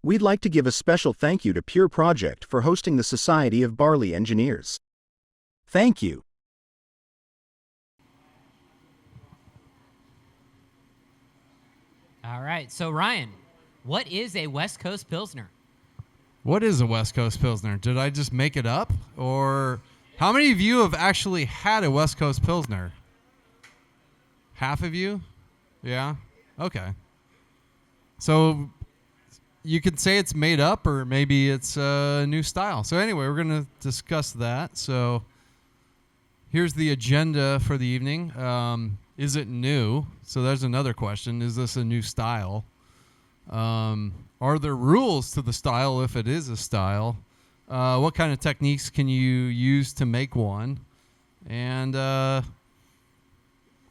We'd like to give a special thank you to Pure Project for hosting the Society of Barley Engineers. Thank you. All right, so Ryan, what is a West Coast Pilsner? What is a West Coast Pilsner? Did I just make it up? Or how many of you have actually had a West Coast Pilsner? Half of you? Yeah? Okay. So you could say it's made up, or maybe it's a new style. So anyway, we're going to discuss that. So here's the agenda for the evening. Is it new? So there's another question. Is this a new style? Are there rules to the style if it is a style? What kind of techniques can you use to make one? And,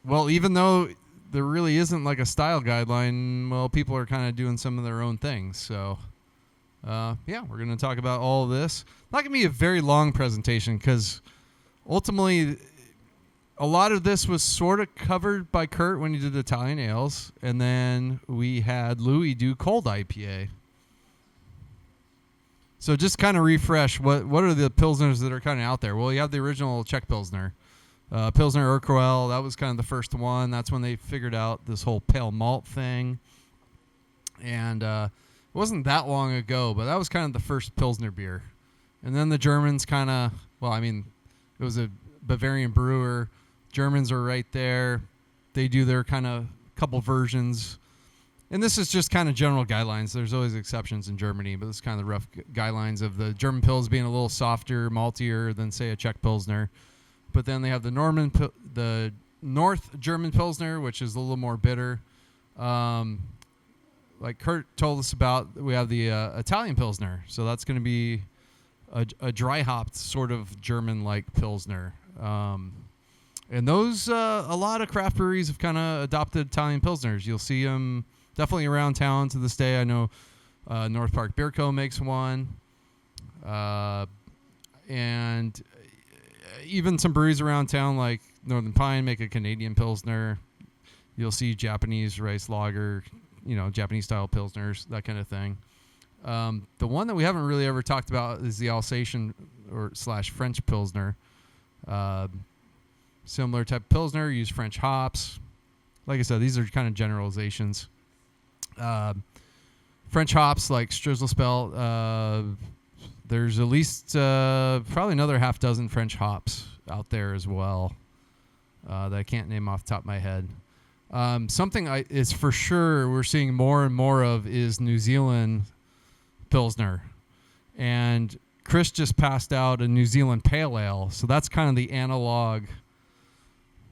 well, even though there really isn't like a style guideline, well, people are kind of doing some of their own things. So, yeah, we're going to talk about all of this. Not going to be a very long presentation because ultimately a lot of this was sort of covered by Kurt when he did Italian ales, and then we had Louis do cold IPA. So just kind of refresh, what are the Pilsners that are kind of out there? Well, you have the original Czech Pilsner. Pilsner Urquell, that was kind of the first one. That's when they figured out this whole pale malt thing. And it wasn't that long ago, but that was kind of the first Pilsner beer. And then the Germans kind of, well, I mean, it was a Bavarian brewer. Germans are right there. They do their kind of couple versions. And this is just kind of general guidelines. There's always exceptions in Germany, but this is kind of the rough guidelines of the German Pils being a little softer, maltier than, say, a Czech Pilsner. But then they have the North German Pilsner, which is a little more bitter. Like Kurt told us about, we have the Italian Pilsner. So that's going to be a dry hopped sort of German-like Pilsner. And those, a lot of craft breweries have kind of adopted Italian Pilsners. You'll see them definitely around town to this day. I know North Park Beer Co. makes one. And even some breweries around town like Northern Pine make a Canadian Pilsner. You'll see Japanese rice lager, Japanese style Pilsners, that kind of thing. The one that we haven't really ever talked about is the Alsatian / French Pilsner. Similar type of Pilsner, use French hops. Like I said, these are kind of generalizations. French hops like Strizzlespelt. There's at least probably another half dozen French hops out there as well that I can't name off the top of my head. Something is for sure we're seeing more and more of is New Zealand Pilsner. And Chris just passed out a New Zealand Pale Ale. So that's kind of the analog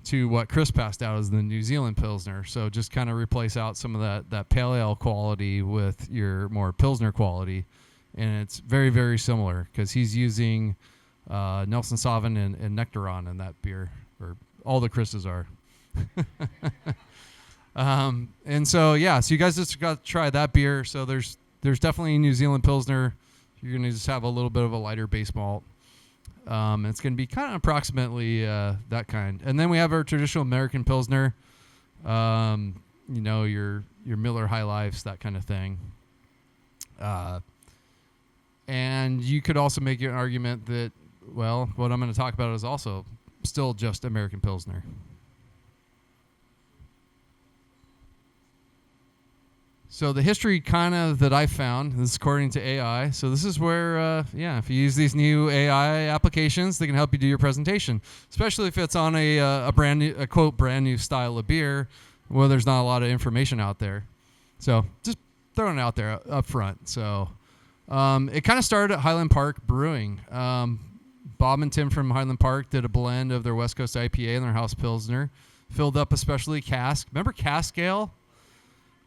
to what Chris passed out as the New Zealand Pilsner. So just kind of replace out some of that Pale Ale quality with your more Pilsner quality. And it's very, very similar because he's using Nelson Sauvin and Nectaron in that beer, or all the Chris's are. And so, yeah, so you guys just got to try that beer. So there's definitely a New Zealand Pilsner. You're going to just have a little bit of a lighter base malt. It's going to be kind of approximately that kind. And then we have our traditional American Pilsner, your Miller High Lifes, that kind of thing. And you could also make an argument that, well, what I'm going to talk about is also still just American Pilsner. So the history kind of that I found, this is according to AI. So this is where, if you use these new AI applications, they can help you do your presentation, especially if it's on a brand new style of beer where there's not a lot of information out there. So just throwing it out there up front. So it kind of started at Highland Park Brewing. Bob and Tim from Highland Park did a blend of their West Coast IPA and their House Pilsner, filled up a specialty cask. Remember cask ale?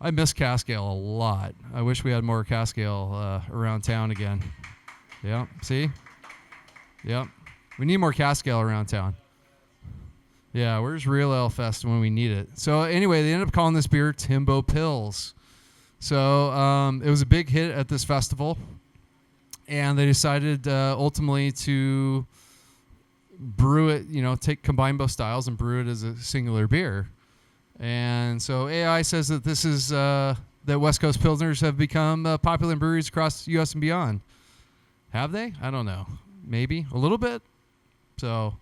I miss cask ale a lot. I wish we had more cask ale around town again. Yeah, see? Yep. We need more cask ale around town. Yeah, where's Real Ale Fest when we need it? So anyway, they ended up calling this beer Timbo Pils. So it was a big hit at this festival. And they decided ultimately to brew it, combine both styles and brew it as a singular beer. And so AI says that this is that West Coast Pilsners have become popular in breweries across the U.S. and beyond. Have they? I don't know. Maybe a little bit. So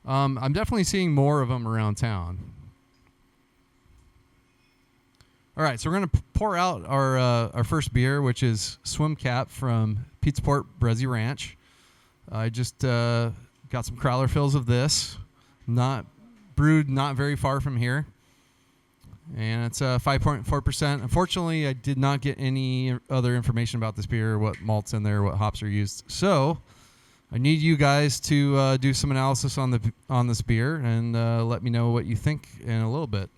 I'm definitely seeing more of them around town. All right, so we're going to pour out our first beer, which is Swim Cap from Pizza Port Brezzy Ranch. I just got some crowler fills of this, not brewed not very far from here. And it's 5.4%. Unfortunately, I did not get any other information about this beer, what malts in there, what hops are used. So I need you guys to do some analysis on this beer and let me know what you think in a little bit.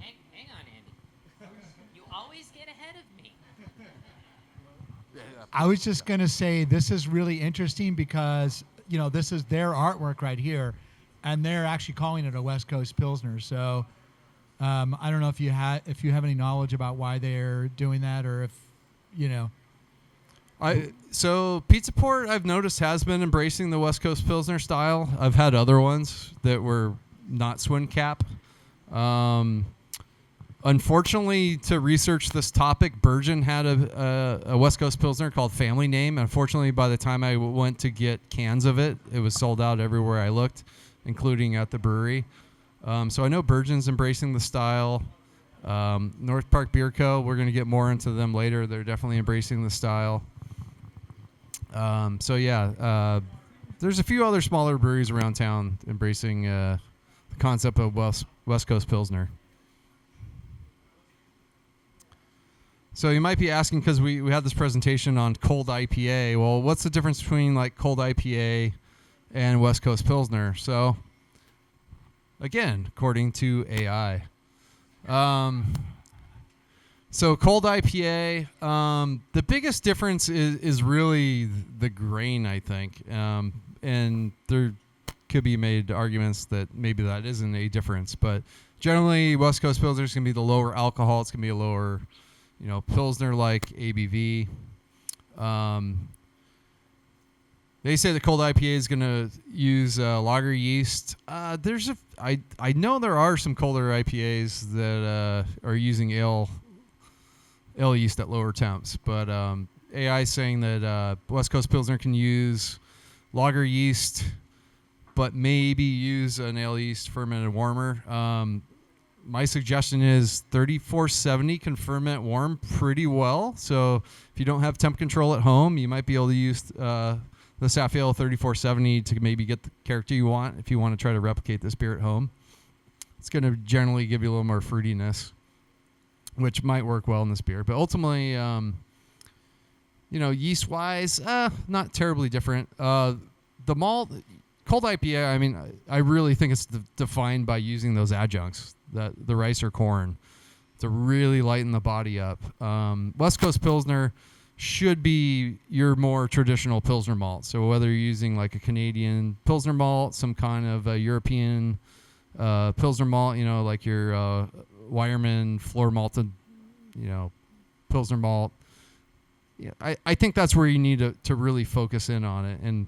Hang on, Andy. You always get ahead of me. I was just going to say this is really interesting because, this is their artwork right here, and they're actually calling it a West Coast Pilsner. So I don't know if you have any knowledge about why they're doing that, or if, So Pizza Port, I've noticed, has been embracing the West Coast Pilsner style. I've had other ones that were not Swim Cap. Unfortunately, to research this topic, Bergen had a West Coast Pilsner called Family Name. Unfortunately, by the time I went to get cans of it, it was sold out everywhere I looked, including at the brewery. So I know Bergen's embracing the style. North Park Beer Co., we're going to get more into them later. They're definitely embracing the style. There's a few other smaller breweries around town embracing the concept of West Coast Pilsner. So you might be asking, because we had this presentation on cold IPA. Well, what's the difference between like cold IPA and West Coast Pilsner? So again, according to AI. So cold IPA, the biggest difference is really the grain, I think. And there could be made arguments that maybe that isn't a difference. But generally, West Coast Pilsner is going to be the lower alcohol. It's going to be a lower, Pilsner-like ABV. They say the cold IPA is going to use lager yeast. I know there are some colder IPAs that are using ale yeast at lower temps, but AI is saying that West Coast Pilsner can use lager yeast, but maybe use an ale yeast fermented warmer. My suggestion is 3470 can ferment warm pretty well. So if you don't have temp control at home, you might be able to use the Saffiel 3470 to maybe get the character you want if you want to try to replicate this beer at home. It's going to generally give you a little more fruitiness, which might work well in this beer. But ultimately, yeast-wise, not terribly different. The malt, cold IPA, I really think it's defined by using those adjuncts, the rice or corn, to really lighten the body up. West Coast Pilsner should be your more traditional Pilsner malt. So whether you're using like a Canadian Pilsner malt, some kind of a European Pilsner malt, like your Weyermann floor malted, Pilsner malt. Yeah, I think that's where you need to really focus in on it. And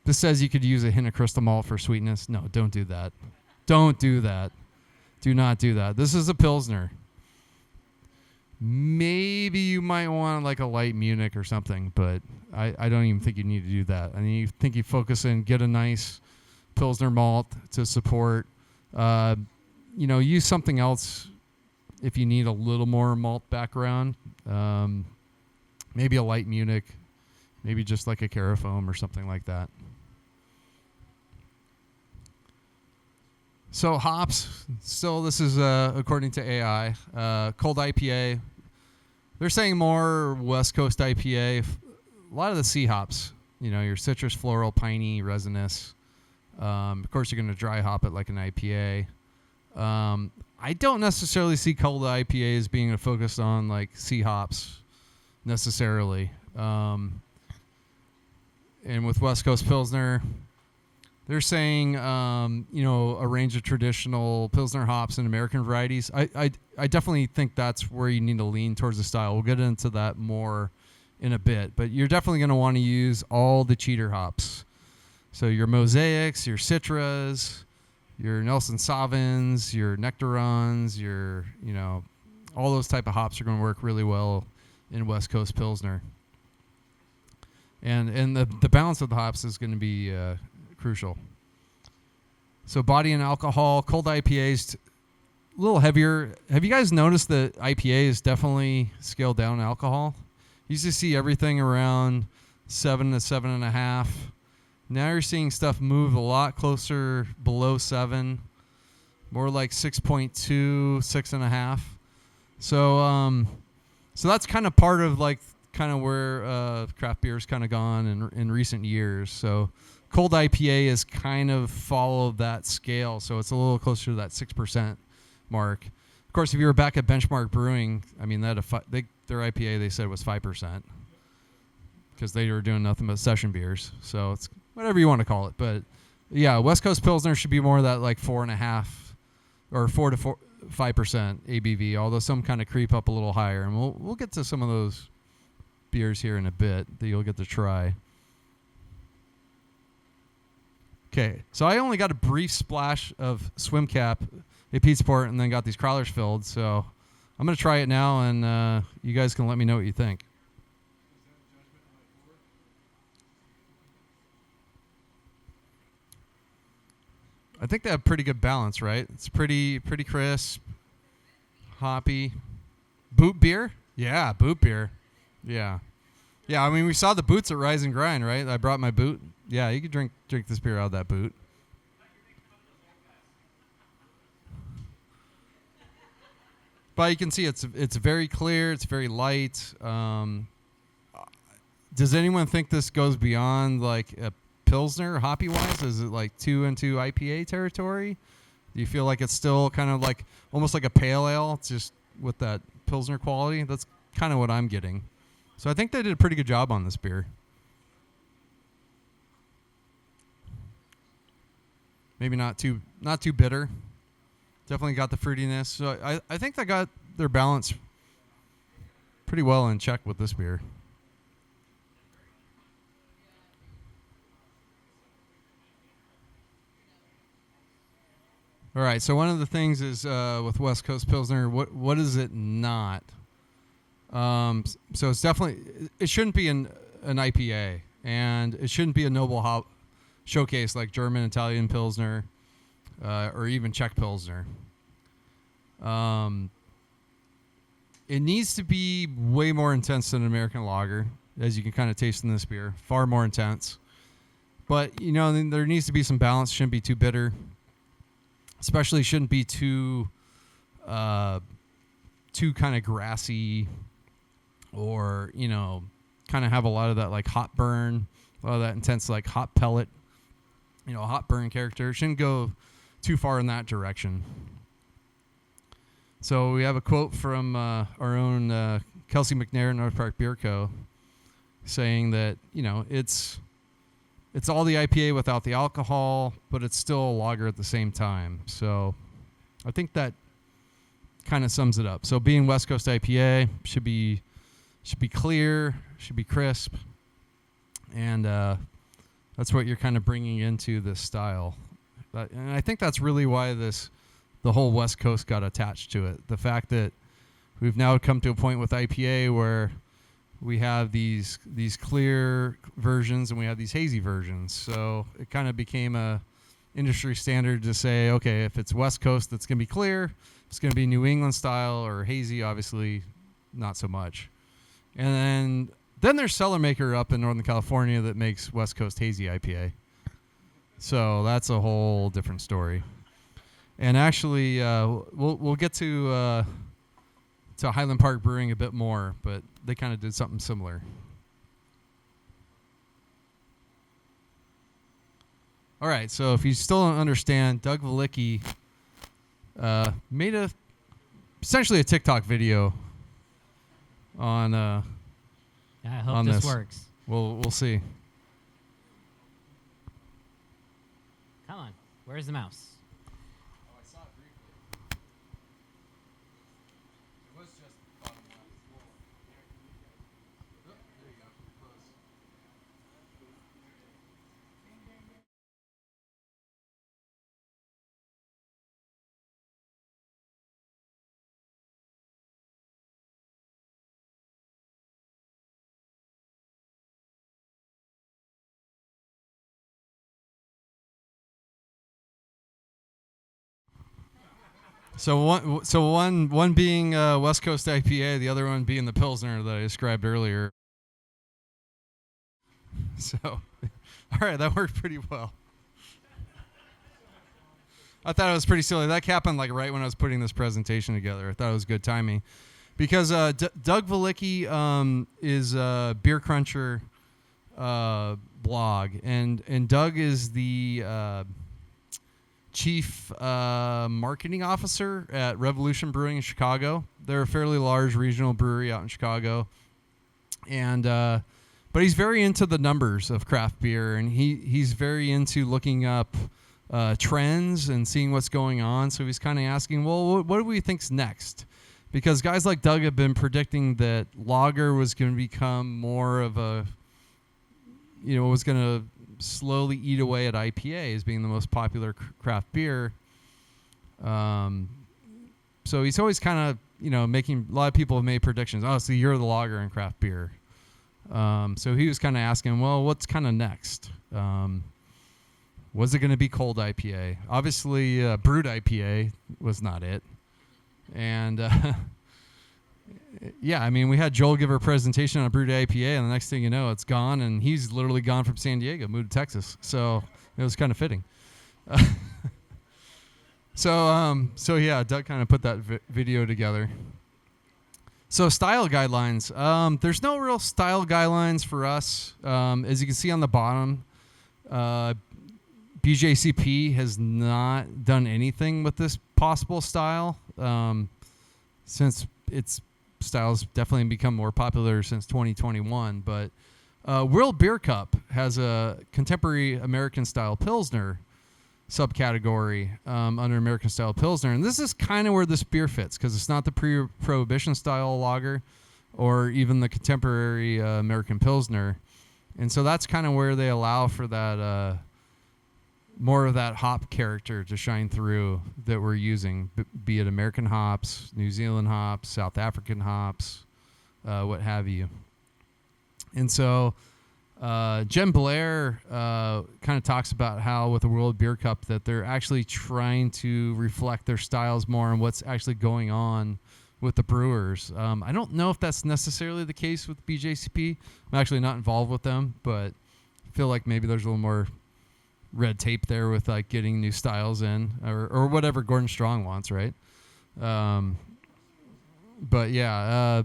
this says you could use a hint of crystal malt for sweetness. No, don't do that. Don't do that. Do not do that. This is a Pilsner. Maybe you might want like a light Munich or something, but I don't even think you need to do that. I think you focus in, get a nice Pilsner malt to support. Use something else if you need a little more malt background. Maybe a light Munich, maybe just like a Carafoam or something like that. So hops, still this is according to AI, cold IPA. They're saying more West Coast IPA. A lot of the C hops, your citrus, floral, piney, resinous. Of course, you're going to dry hop it like an IPA. I don't necessarily see cold IPAs being focused on like C hops necessarily. And with West Coast Pilsner, they're saying, a range of traditional Pilsner hops and American varieties. I definitely think that's where you need to lean towards the style. We'll get into that more in a bit, but you're definitely going to want to use all the cheater hops. So your mosaics, your citras, your Nelson Sauvins, your nectarons, your, all those type of hops are going to work really well in West Coast Pilsner. And the balance of the hops is going to be crucial. So body and alcohol, cold IPAs, a little heavier. Have you guys noticed that IPA is definitely scaled down alcohol? You used to see everything around 7 to 7.5. Now you're seeing stuff move a lot closer below 7, more like 6.2, 6.5. So that's kind of part of where craft beer's kind of gone in recent years. So cold IPA has kind of followed that scale, so it's a little closer to that 6% mark. Of course, if you were back at Benchmark Brewing, I mean, their IPA they said was 5% because they were doing nothing but session beers. So it's whatever you want to call it, but yeah, West Coast Pilsner should be more of that like 4.5 or 4 to 5% ABV, although some kind of creep up a little higher, and we'll get to some of those beers here in a bit that you'll get to try. Okay, so I only got a brief splash of Swim Cap at Petesport and then got these crawlers filled, so I'm going to try it now, and you guys can let me know what you think. I think they have pretty good balance, right? It's pretty crisp, hoppy. Boot beer? Yeah, boot beer. Yeah. Yeah, I mean, we saw the boots at Rise and Grind, right? I brought my boot. Yeah, you could drink this beer out of that boot. But you can see it's very clear. It's very light. Does anyone think this goes beyond like a Pilsner hoppy-wise? Is it like 2 into IPA territory? Do you feel like it's still kind of like almost like a pale ale, just with that Pilsner quality? That's kind of what I'm getting. So I think they did a pretty good job on this beer. Maybe not too bitter. Definitely got the fruitiness. So I think they got their balance pretty well in check with this beer. All right, so one of the things is with West Coast Pilsner, what is it not? So it's definitely, it shouldn't be an IPA, and it shouldn't be a noble hop showcase like German, Italian Pilsner, or even Czech Pilsner. It needs to be way more intense than an American lager, as you can kind of taste in this beer. Far more intense. But, there needs to be some balance. Shouldn't be too bitter. Especially shouldn't be too kind of grassy, or, kind of have a lot of that like hot burn, a lot of that intense like hot pellet, hot burn character. It shouldn't go too far in that direction. So we have a quote from our own Kelsey McNair, North Park Beer Co., saying that, it's all the IPA without the alcohol, but it's still a lager at the same time. So I think that kind of sums it up. So being West Coast IPA should be clear, should be crisp, and that's what you're kind of bringing into this style. And I think that's really why the whole West Coast got attached to it. The fact that we've now come to a point with IPA where we have these clear versions and we have these hazy versions. So it kind of became a industry standard to say, okay, if it's West Coast, that's going to be clear. It's going to be New England style, or hazy, obviously not so much. And then there's Cellar Maker up in Northern California that makes West Coast hazy IPA. So that's a whole different story. And actually, we'll get to Highland Park Brewing a bit more, but they kind of did something similar. All right, so if you still don't understand, Doug Valicki made essentially a TikTok video on I hope on this works. We'll see. Come on, where's the mouse? So one being West Coast IPA, the other one being the Pilsner that I described earlier. So, all right, that worked pretty well. I thought it was pretty silly. That happened like right when I was putting this presentation together. I thought it was good timing, because Doug Valicki is a Beer Cruncher blog, and Doug is the chief marketing officer at Revolution Brewing in Chicago. They're a fairly large regional brewery out in Chicago, and but he's very into the numbers of craft beer, and he's very into looking up trends and seeing what's going on. So he's kind of asking, well, what do we think's next? Because guys like Doug have been predicting that lager was going to become more of a, was going to slowly eat away at IPAs being the most popular craft beer. So he's always kind of, making, a lot of people have made predictions. Oh, so you're the lager in craft beer. So he was kind of asking, well, what's kind of next? Was it going to be cold IPA? Obviously, brewed IPA was not it. And yeah, I mean, we had Joel give a presentation on a brewed IPA, and the next thing you know, it's gone, and he's literally gone from San Diego, moved to Texas. So it was kind of fitting. So yeah, Doug kind of put that video together. So style guidelines. There's no real style guidelines for us. As you can see on the bottom, BJCP has not done anything with this possible style, since its styles definitely become more popular since 2021. But World Beer Cup has a contemporary American style Pilsner subcategory under American style Pilsner, and this is kind of where this beer fits, because it's not the pre-prohibition style lager or even the contemporary American Pilsner, and so that's kind of where they allow for that more of that hop character to shine through that we're using, be it American hops, New Zealand hops, South African hops, what have you. And so Jen Blair kind of talks about how with the World Beer Cup that they're actually trying to reflect their styles more and what's actually going on with the brewers. I don't know if that's necessarily the case with BJCP. I'm actually not involved with them, but I feel like maybe there's a little more red tape there with like getting new styles in or whatever Gordon Strong wants, right? But yeah,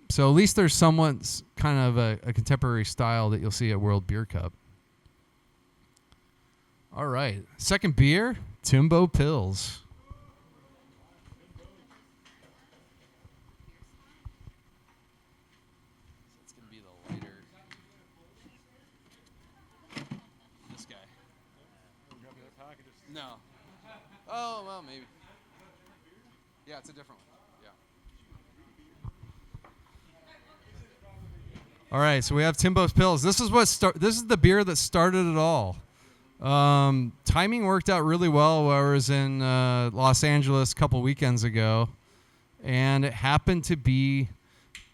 so at least there's somewhat kind of a contemporary style that you'll see at World Beer Cup. All right, second beer, Timbo Pils. It's gonna be the lighter. This guy. No. Oh well, maybe. Yeah, it's a different one. All right, so we have Timbo's Pils. This is this is the beer that started it all. Timing worked out really well while I was in Los Angeles a couple weekends ago, and it happened to be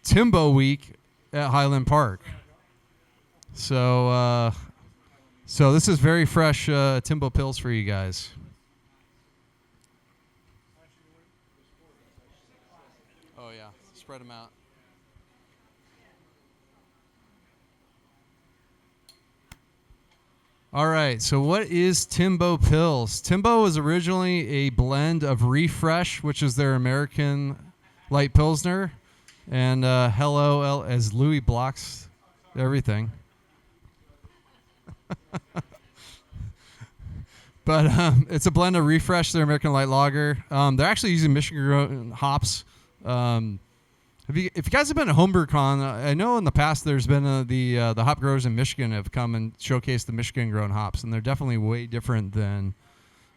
Timbo Week at Highland Park. So this is very fresh Timbo Pils for you guys. Oh yeah, spread them out. All right, so what is Timbo Pils? Timbo was originally a blend of Refresh, which is their American light Pilsner, and Hello as Louis blocks everything. But it's a blend of Refresh, their American light lager. They're actually using Michigan hops. If you guys have been at HomebrewCon, I know in the past there's been the hop growers in Michigan have come and showcased the Michigan-grown hops, and they're definitely way different than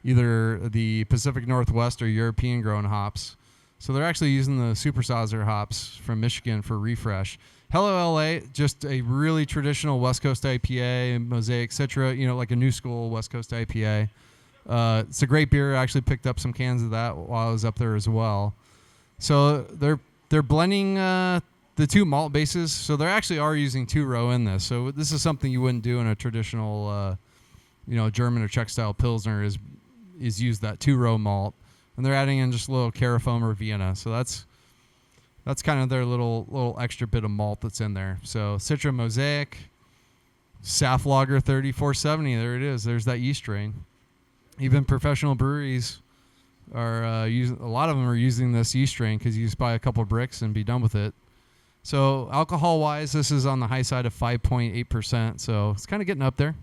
either the Pacific Northwest or European-grown hops. So they're actually using the Supersaucer hops from Michigan for Refresh. Hello LA, just a really traditional West Coast IPA, Mosaic Citra, like a new school West Coast IPA. It's a great beer. I actually picked up some cans of that while I was up there as well. So they're blending the two malt bases, so they actually are using 2-row in this. So this is something you wouldn't do in a traditional, German or Czech style Pilsner is use that 2-row malt and they're adding in just a little Carafoam or Vienna. So that's kind of their little extra bit of malt that's in there. So Citra Mosaic, Saf Lager 3470. There it is. There's that yeast strain. Even professional breweries are using. A lot of them are using this yeast strain because you just buy a couple of bricks and be done with it. So alcohol-wise, this is on the high side of 5.8%. So it's kind of getting up there.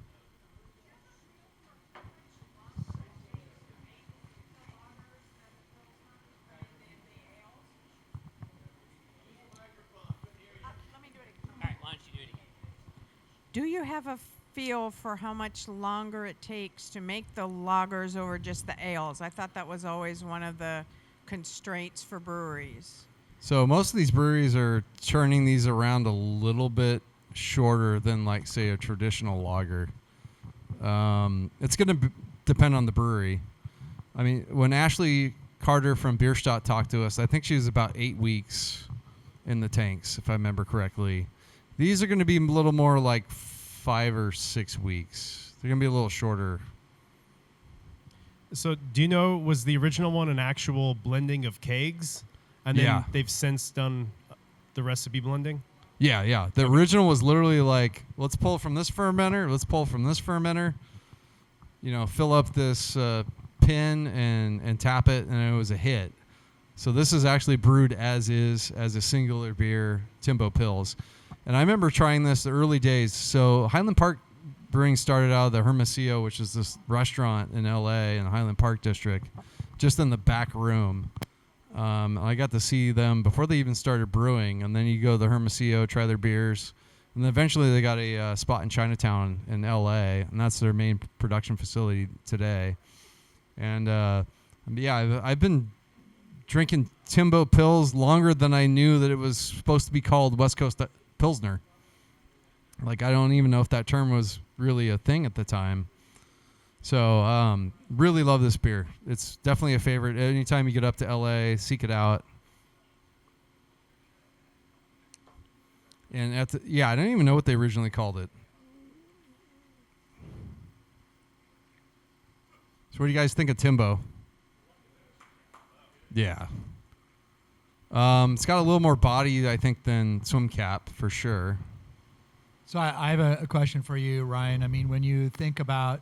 Do you have a feel for how much longer it takes to make the lagers over just the ales? I thought that was always one of the constraints for breweries. So most of these breweries are turning these around a little bit shorter than, like, say, a traditional lager. It's going to depend on the brewery. I mean, when Ashley Carter from Bierstadt talked to us, I think she was about 8 weeks in the tanks, if I remember correctly. These are going to be a little more like 5 or 6 weeks. They're going to be a little shorter. So do you know, was the original one an actual blending of kegs? And then they've since done the recipe blending? Yeah. The original was literally like, let's pull from this fermenter, let's pull from this fermenter, fill up this pin and tap it, and it was a hit. So this is actually brewed as is, as a singular beer, Timbo Pils. And I remember trying this the early days. So Highland Park Brewing started out of the Hermosillo, which is this restaurant in LA in the Highland Park district, just in the back room. I got to see them before they even started brewing. And then you go to the Hermosillo, try their beers. And then eventually they got a spot in Chinatown in LA, and that's their main production facility today. And I've been drinking Timbo Pils longer than I knew that it was supposed to be called West Coast Pilsner. Like, I don't even know if that term was really a thing at the time. So, really love this beer. It's definitely a favorite. Anytime you get up to LA, seek it out. And I don't even know what they originally called it. So what do you guys think of Timbo? Yeah. It's got a little more body, I think, than Swim Cap, for sure. So I have a question for you, Ryan. I mean, when you think about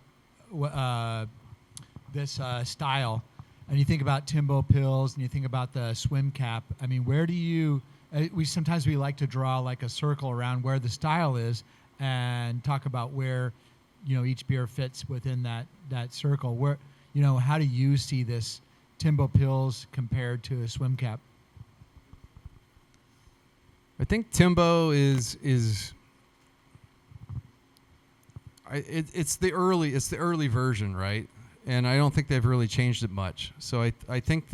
this style, and you think about Timbo Pils, and you think about the Swim Cap, I mean, where do you... sometimes we like to draw like a circle around where the style is and talk about where, each beer fits within that circle. Where, how do you see this Timbo Pils compared to a Swim Cap? I think Timbo it's the early version, right? And I don't think they've really changed it much. So I think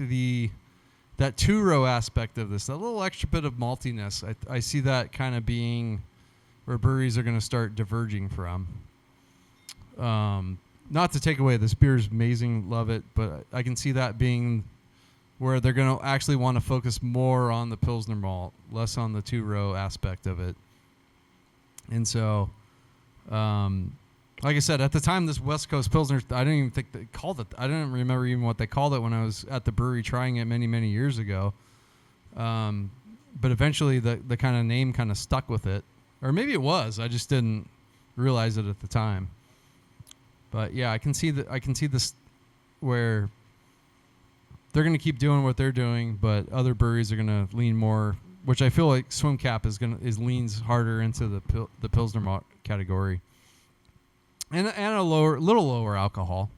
that two-row aspect of this, that little extra bit of maltiness, I see that kind of being where breweries are going to start diverging from. Not to take away, this beer is amazing, love it, but I can see that being where they're going to actually want to focus more on the Pilsner malt, less on the two-row aspect of it. And so, like I said, at the time, this West Coast Pilsner, I didn't even think they called it. I didn't remember even what they called it when I was at the brewery trying it many, many years ago. But eventually, the kind of name kind of stuck with it. Or maybe it was. I just didn't realize it at the time. But yeah, I can see this where they're going to keep doing what they're doing, but other breweries are going to lean more, which I feel like Swim Cap leans harder into the Pilsner malt category. And a little lower alcohol,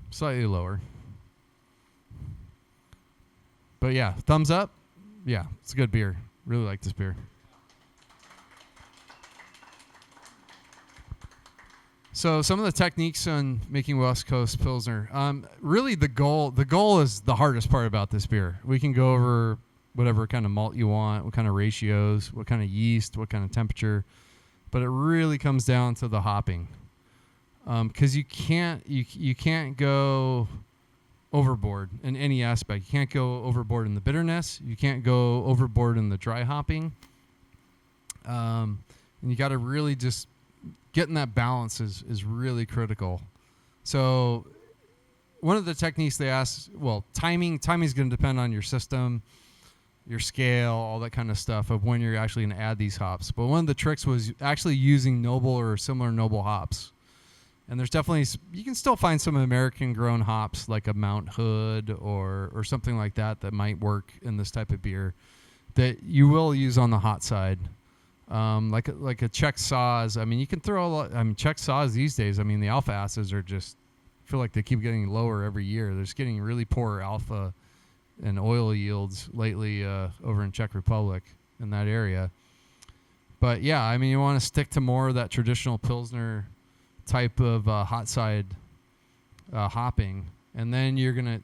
slightly lower. But yeah, thumbs up. Yeah, it's a good beer. Really like this beer. So some of the techniques on making West Coast Pilsner. Really, the goal is the hardest part about this beer. We can go over whatever kind of malt you want, what kind of ratios, what kind of yeast, what kind of temperature, but it really comes down to the hopping. Because you can't go overboard in any aspect. You can't go overboard in the bitterness. You can't go overboard in the dry hopping. And you got to really just getting that balance is really critical. So one of the techniques they ask, well, timing is going to depend on your system, your scale, all that kind of stuff of when you're actually going to add these hops. But one of the tricks was actually using noble or similar noble hops. And there's definitely, you can still find some American grown hops like a Mount Hood or something like that might work in this type of beer that you will use on the hot side. Like a Czech Saaz. I mean, you can throw a lot. I mean, Czech Saaz these days, I mean, the alpha acids are just, I feel like they keep getting lower every year. They're just getting really poor alpha and oil yields lately over in Czech Republic in that area. But yeah, I mean, you want to stick to more of that traditional Pilsner type of hot side hopping, and then you're gonna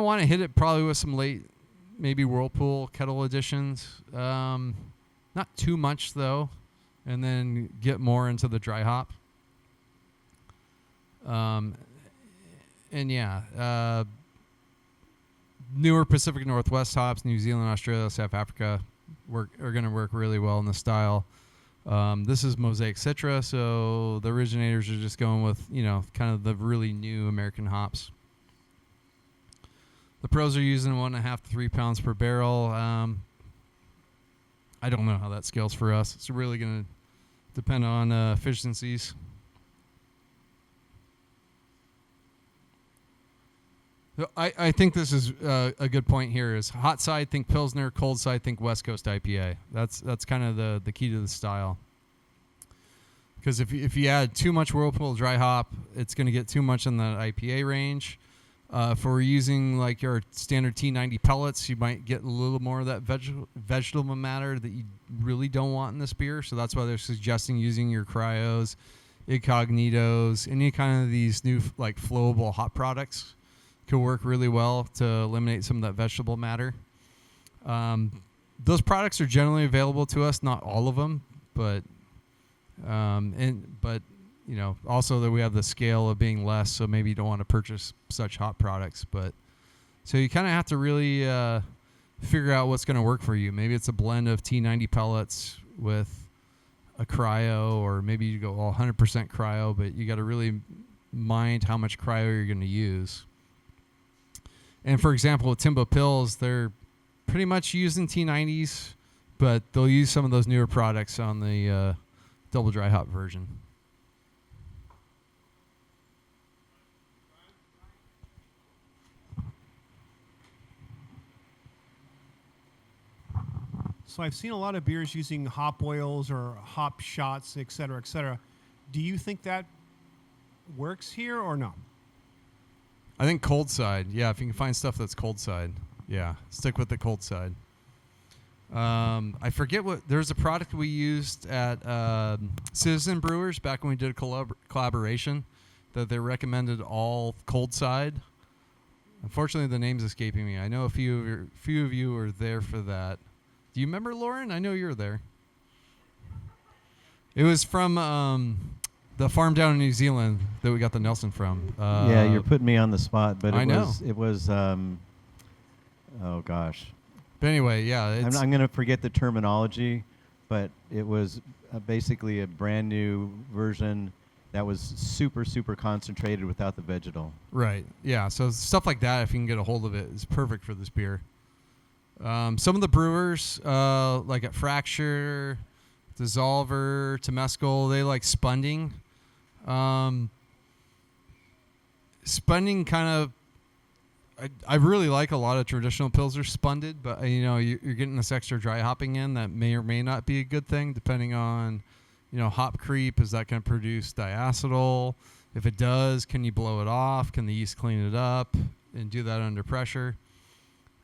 want to hit it probably with some late, maybe Whirlpool kettle additions. Not too much though, and then get more into the dry hop. And yeah, newer Pacific Northwest hops, New Zealand, Australia, South Africa, are going to work really well in the style. This is Mosaic Citra, so the originators are just going with, kind of the really new American hops. The pros are using 1.5 to 3 pounds per barrel. I don't know how that scales for us. It's really going to depend on efficiencies. I think this is a good point here. Is hot side, think Pilsner; cold side, think West Coast IPA. That's kind of the key to the style. Because if you add too much Whirlpool dry hop, it's going to get too much in the IPA range. If we're using like your standard T90 pellets, you might get a little more of that vegetable matter that you really don't want in this beer. So that's why they're suggesting using your cryos, incognitos, any kind of these new like flowable hop products. Could work really well to eliminate some of that vegetable matter. Those products are generally available to us, not all of them, but also that we have the scale of being less, so maybe you don't want to purchase such hot products. But so you kind of have to really figure out what's going to work for you. Maybe it's a blend of T90 pellets with a cryo, or maybe you go all 100% cryo, but you got to really mind how much cryo you're going to use. And for example, with Timbo Pils, they're pretty much using T90s, but they'll use some of those newer products on the double dry hop version. So I've seen a lot of beers using hop oils or hop shots, et cetera, et cetera. Do you think that works here or no? I think cold side. Yeah, if you can find stuff that's cold side, yeah, stick with the cold side. I forget there's a product we used at Citizen Brewers back when we did a collaboration that they recommended all cold side. Unfortunately, the name's escaping me. I know a few of you were there for that. Do you remember, Lauren? I know you were there. It was from the farm down in New Zealand that we got the Nelson from. Yeah, you're putting me on the spot, but it was oh gosh. But anyway, yeah. I'm going to forget the terminology, but it was basically a brand new version that was super, super concentrated without the vegetal. Right, yeah. So stuff like that, if you can get a hold of it, is perfect for this beer. Some of the brewers, like at Fracture, Dissolver, Temescal, they like spunding. Spunding kind of, I really like a lot of traditional Pilsner spunded, but you're getting this extra dry hopping in that may or may not be a good thing depending on, hop creep. Is that going to produce diacetyl? If it does, can you blow it off? Can the yeast clean it up and do that under pressure?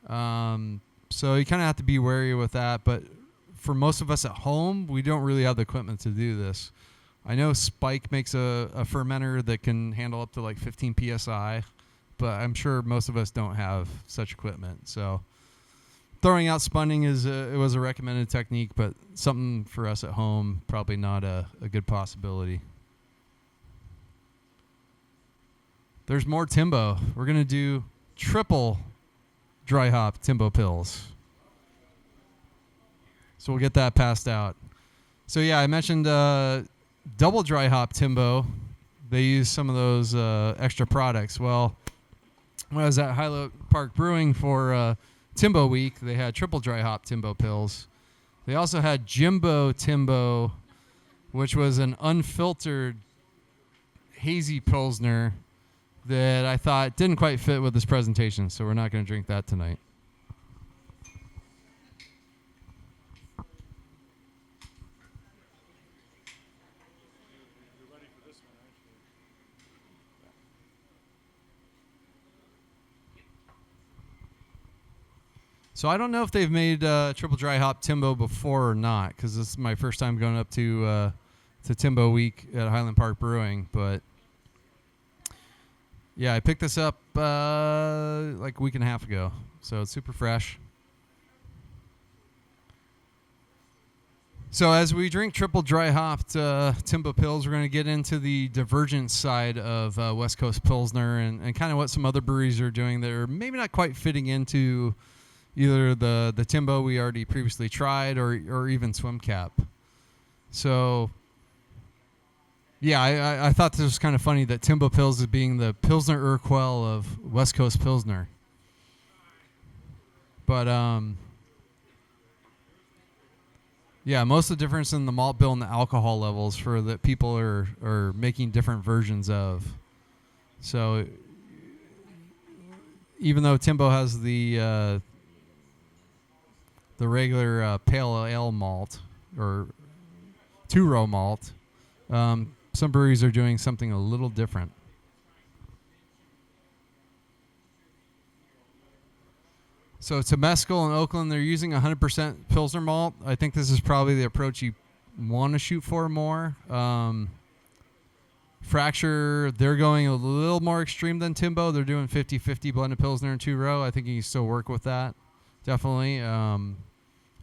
So you kind of have to be wary with that, but for most of us at home, we don't really have the equipment to do this. I know Spike makes a fermenter that can handle up to like 15 psi, but I'm sure most of us don't have such equipment. So throwing out spunding it was a recommended technique, but something for us at home, probably not a good possibility. There's more Timbo. We're going to do triple dry hop Timbo Pils. So we'll get that passed out. So yeah, I mentioned double dry hop Timbo they use some of those extra products. Well, when I was at Highland Park Brewing for Timbo Week, they had triple dry hop Timbo Pills. They also had Jimbo Timbo, which was an unfiltered hazy Pilsner that I thought didn't quite fit with this presentation, so we're not going to drink that tonight. So I don't know if they've made triple dry hop Timbo before or not, because this is my first time going up to Timbo Week at Highland Park Brewing. But yeah, I picked this up like a week and a half ago, so it's super fresh. So as we drink triple dry hopped Timbo Pils, we're going to get into the divergent side of West Coast Pilsner and kind of what some other breweries are doing that are maybe not quite fitting into either the Timbo we already previously tried or even Swim Cap. So, yeah, I thought this was kind of funny that Timbo Pils is being the Pilsner Urquell of West Coast Pilsner. But, yeah, most of the difference in the malt bill and the alcohol levels for that people are making different versions of. So, even though Timbo has the regular pale ale malt or two-row malt, some breweries are doing something a little different. So Temescal and Oakland, they're using 100% Pilsner malt. I think this is probably the approach you want to shoot for more. Fracture, they're going a little more extreme than Timbo. They're doing 50-50 blended Pilsner and two-row. I think you can still work with that, definitely.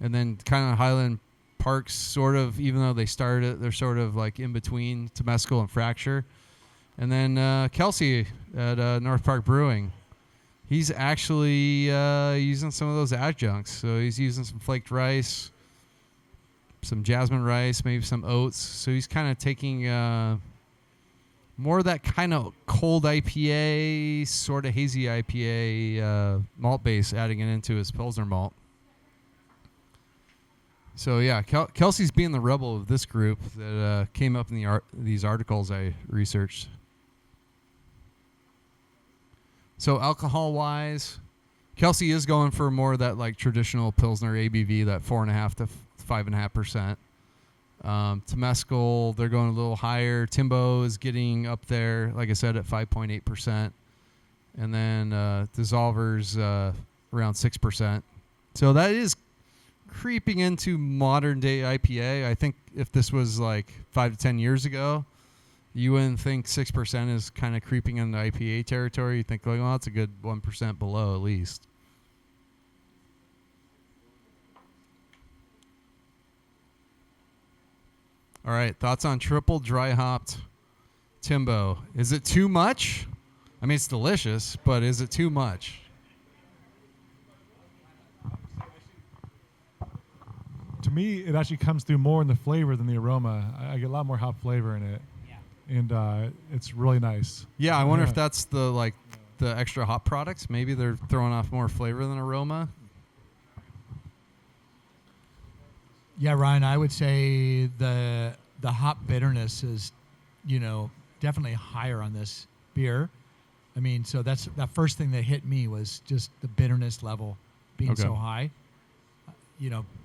And then kind of Highland Park's sort of, even though they started it, they're sort of like in between Temescal and Fracture. And then Kelsey at North Park Brewing, he's actually using some of those adjuncts. So he's using some flaked rice, some jasmine rice, maybe some oats. So he's kind of taking more of that kind of cold IPA, sort of hazy IPA malt base, adding it into his Pilsner malt. So yeah, Kelsey's being the rebel of this group that came up in these articles I researched. So alcohol-wise, Kelsey is going for more of that like traditional Pilsner ABV, that 4.5 to 5.5%. Temescal, they're going a little higher. Timbo is getting up there, like I said, at 5.8%. And then Dissolver's around 6%. So that is creeping into modern day IPA. I think if this was like 5 to 10 years ago, you wouldn't think 6% is kind of creeping into IPA territory. You think, like, well, that's a good 1% below at least. All right, thoughts on triple dry hopped Timbo. Is it too much? I mean, it's delicious, but is it too much? To me, it actually comes through more in the flavor than the aroma. I get a lot more hop flavor in it, and it's really nice. Yeah, I wonder if that's the extra hop products. Maybe they're throwing off more flavor than aroma. Yeah, Ryan, I would say the hop bitterness is, definitely higher on this beer. I mean, so that's that first thing that hit me was just the bitterness level being so high.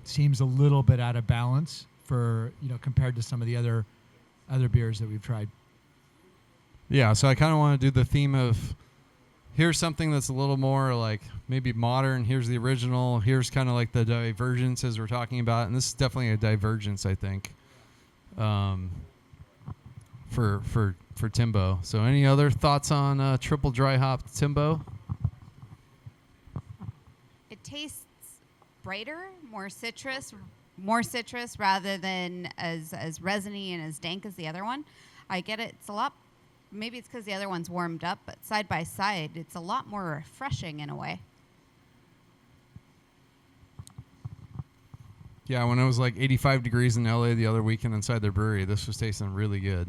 Seems a little bit out of balance for, compared to some of the other beers that we've tried. Yeah, so I kind of want to do the theme of here's something that's a little more like maybe modern. Here's the original. Here's kind of like the divergences we're talking about. And this is definitely a divergence, I think, for Timbo. So any other thoughts on triple dry hop Timbo? It tastes brighter, more citrus rather than as resiny and as dank as the other one. I get it. It's a lot. Maybe it's because the other one's warmed up, but side by side, it's a lot more refreshing in a way. Yeah, when it was like 85 degrees in LA the other weekend inside their brewery, this was tasting really good.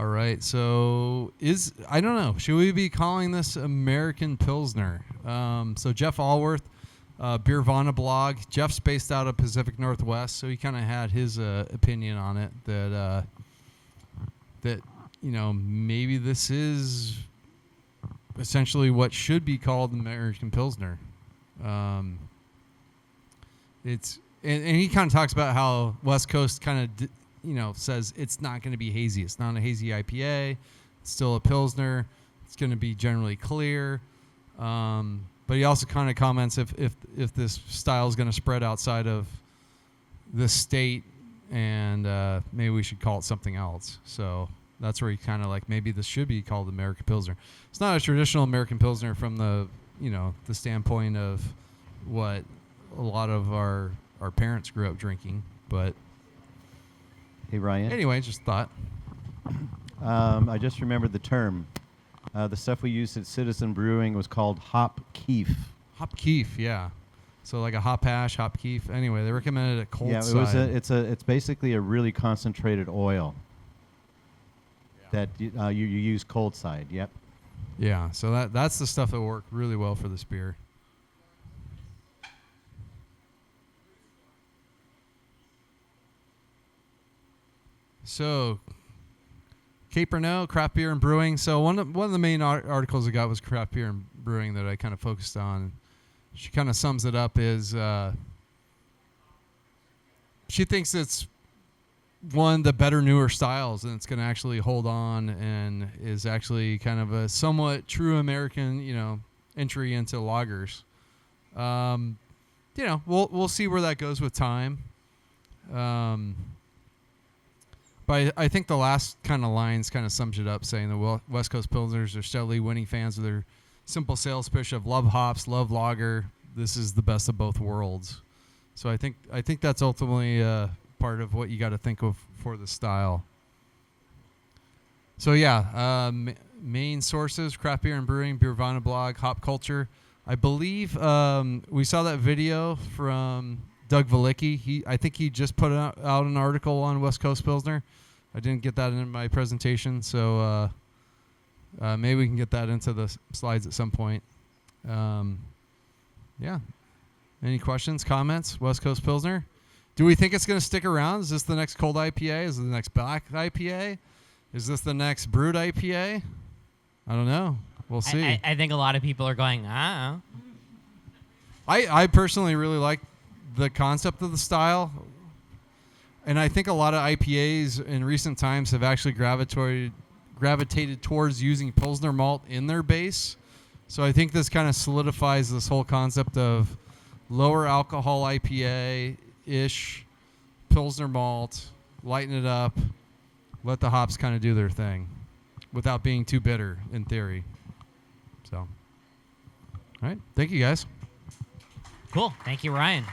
All right. So I don't know. Should we be calling this American Pilsner? So Jeff Allworth, Beervana blog. Jeff's based out of Pacific Northwest, so he kind of had his opinion on it that maybe this is essentially what should be called American Pilsner. And he kind of talks about how West Coast kind of says it's not going to be hazy. It's not a hazy IPA. It's still a Pilsner. It's going to be generally clear. But he also kind of comments if this style is going to spread outside of this state, and maybe we should call it something else. So that's where he kind of like, maybe this should be called American Pilsner. It's not a traditional American Pilsner from the standpoint of what a lot of our parents grew up drinking, but Hey, Ryan. anyway, just thought. I just remembered the term. The stuff we used at Citizen Brewing was called hop keef. Hop keef, yeah. So like a hop hash, hop keef. Anyway, they recommended it cold Yeah, side. it's basically a really concentrated oil that you use cold side. Yep. Yeah, so that's the stuff that worked really well for this beer. So, Cape Renault, craft beer and brewing. So one of the main articles I got was craft beer and brewing that I kind of focused on. She kind of sums it up as she thinks it's one of the better, newer styles, and it's going to actually hold on and is actually kind of a somewhat true American, entry into lagers. We'll see where that goes with time. But I think the last kind of lines kind of sums it up, saying the West Coast Pilsners are steadily winning fans with their simple sales pitch of love hops, love lager. This is the best of both worlds. So I think that's ultimately part of what you got to think of for the style. So yeah, main sources: craft beer and brewing, Beervana blog, hop culture. I believe we saw that video from Doug Valicki. I think he just put out an article on West Coast Pilsner. I didn't get that in my presentation, so maybe we can get that into the slides at some point. Yeah. Any questions, comments? West Coast Pilsner. Do we think it's going to stick around? Is this the next cold IPA? Is it the next black IPA? Is this the next brewed IPA? I don't know. We'll see. I think a lot of people are going, I I personally really like the concept of the style, and I think a lot of IPAs in recent times have actually gravitated towards using Pilsner malt in their base. So I think this kind of solidifies this whole concept of lower alcohol IPA-ish, Pilsner malt, lighten it up, let the hops kind of do their thing without being too bitter in theory. So, all right. Thank you, guys. Cool. Thank you, Ryan.